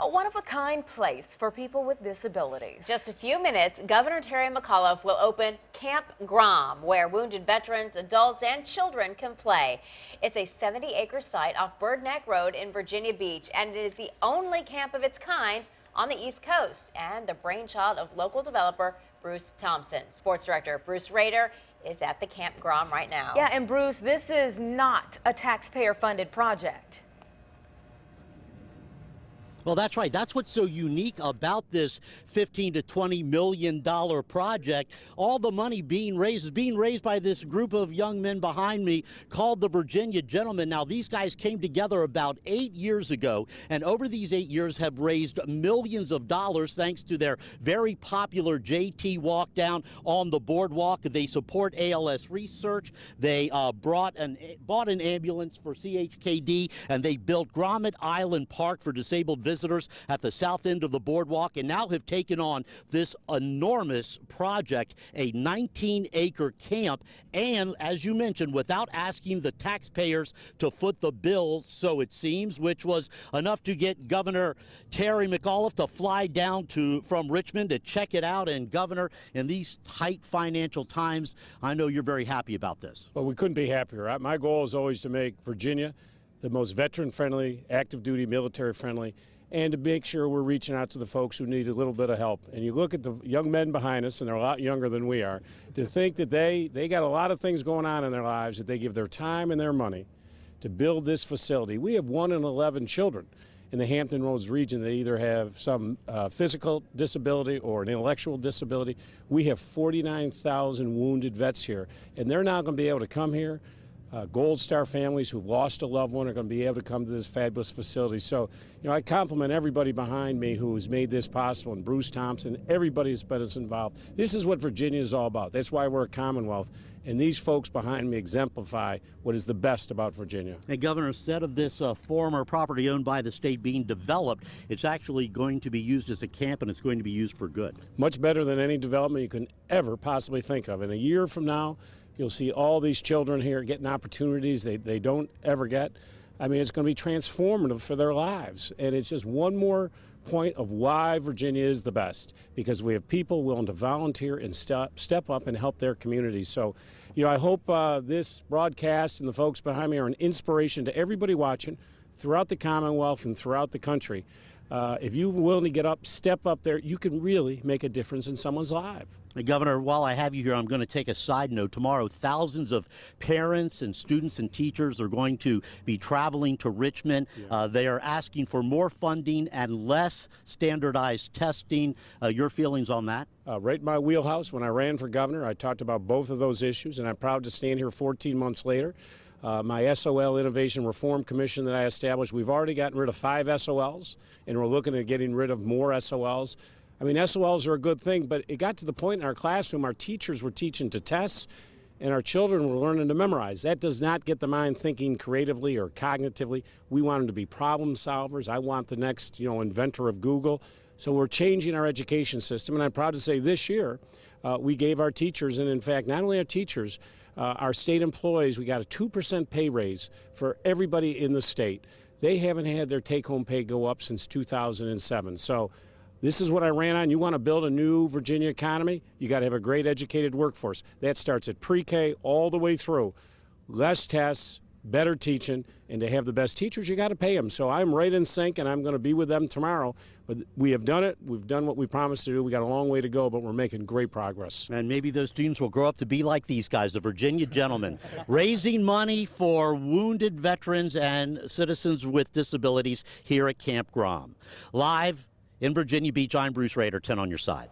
A one-of-a-kind place for people with disabilities. Just a few minutes, Governor Terry McAuliffe will open Camp Grom, where wounded veterans, adults, and children can play. It's a 70-acre site off Bird Neck Road in Virginia Beach, and it is the only camp of its kind on the East Coast, and the brainchild of local developer Bruce Thompson. Sports director Bruce Rader is at the Camp Grom right now. Yeah, and Bruce, this is not a taxpayer-funded project. Well, that's right. That's what's so unique about this $15 to $20 million project. All the money being raised is being raised by this group of young men behind me called the Virginia Gentlemen. Now, these guys came together about 8 years ago, and over these 8 years have raised millions of dollars thanks to their very popular JT walk down on the boardwalk. They support ALS research. They bought an ambulance for CHKD, and they built Grommet Island Park for disabled visitors at the south end of the boardwalk, and now have taken on this enormous project, a 19-acre camp, and as you mentioned, without asking the taxpayers to foot the bill, so it seems, which was enough to get Governor Terry McAuliffe to fly down from Richmond to check it out. And Governor, in these tight financial times, I know you're very happy about this. Well, we couldn't be happier. My goal is always to make Virginia the most veteran-friendly, active-duty, military-friendly, and to make sure we're reaching out to the folks who need a little bit of help. And you look at the young men behind us, and they're a lot younger than we are, to think that they got a lot of things going on in their lives, that they give their time and their money to build this facility. We have 1 in 11 children in the Hampton Roads region that either have some physical disability or an intellectual disability. We have 49,000 wounded vets here, and they're now going to be able to come here. Gold Star families who've lost a loved one are going to be able to come to this fabulous facility. So, I compliment everybody behind me who has made this possible, and Bruce Thompson, everybody that's been involved. This is what Virginia is all about. That's why we're a Commonwealth, and these folks behind me exemplify what is the best about Virginia. And Governor, instead of this former property owned by the state being developed, it's actually going to be used as a camp, and it's going to be used for good. Much better than any development you can ever possibly think of. In a year from now, you'll see all these children here getting opportunities they don't ever get. I mean, it's going to be transformative for their lives. And it's just one more point of why Virginia is the best, because we have people willing to volunteer and step up and help their communities. So, I hope this broadcast and the folks behind me are an inspiration to everybody watching throughout the Commonwealth and throughout the country. If you're willing to get up, step up there, you can really make a difference in someone's life. Hey, Governor, while I have you here, I'm going to take a side note. Tomorrow, thousands of parents and students and teachers are going to be traveling to Richmond. Yeah. They are asking for more funding and less standardized testing. Your feelings on that? Right in my wheelhouse. When I ran for governor, I talked about both of those issues, and I'm proud to stand here 14 months later. My SOL Innovation Reform Commission that I established, we've already gotten rid of 5 SOLs, and we're looking at getting rid of more SOLs. I mean, SOLs are a good thing, but it got to the point in our classroom our teachers were teaching to tests, and our children were learning to memorize. That does not get the mind thinking creatively or cognitively. We want them to be problem solvers. I want the next, inventor of Google. So we're changing our education system, and I'm proud to say this year we gave our teachers, and in fact, not only our teachers, our state employees, we got a 2% pay raise for everybody in the state. They haven't had their take-home pay go up since 2007. So this is what I ran on. You want to build a new Virginia economy, you got to have a great educated workforce. That starts at pre-K all the way through. Less tests, better teaching, and to have the best teachers, you got to pay them. So I'm right in sync, and I'm going to be with them tomorrow. But we have done it. We've done what we promised to do. We got a long way to go, but we're making great progress. And maybe those students will grow up to be like these guys, the Virginia Gentlemen, raising money for wounded veterans and citizens with disabilities here at Camp Grom. Live in Virginia Beach, I'm Bruce Rader, 10 on your side.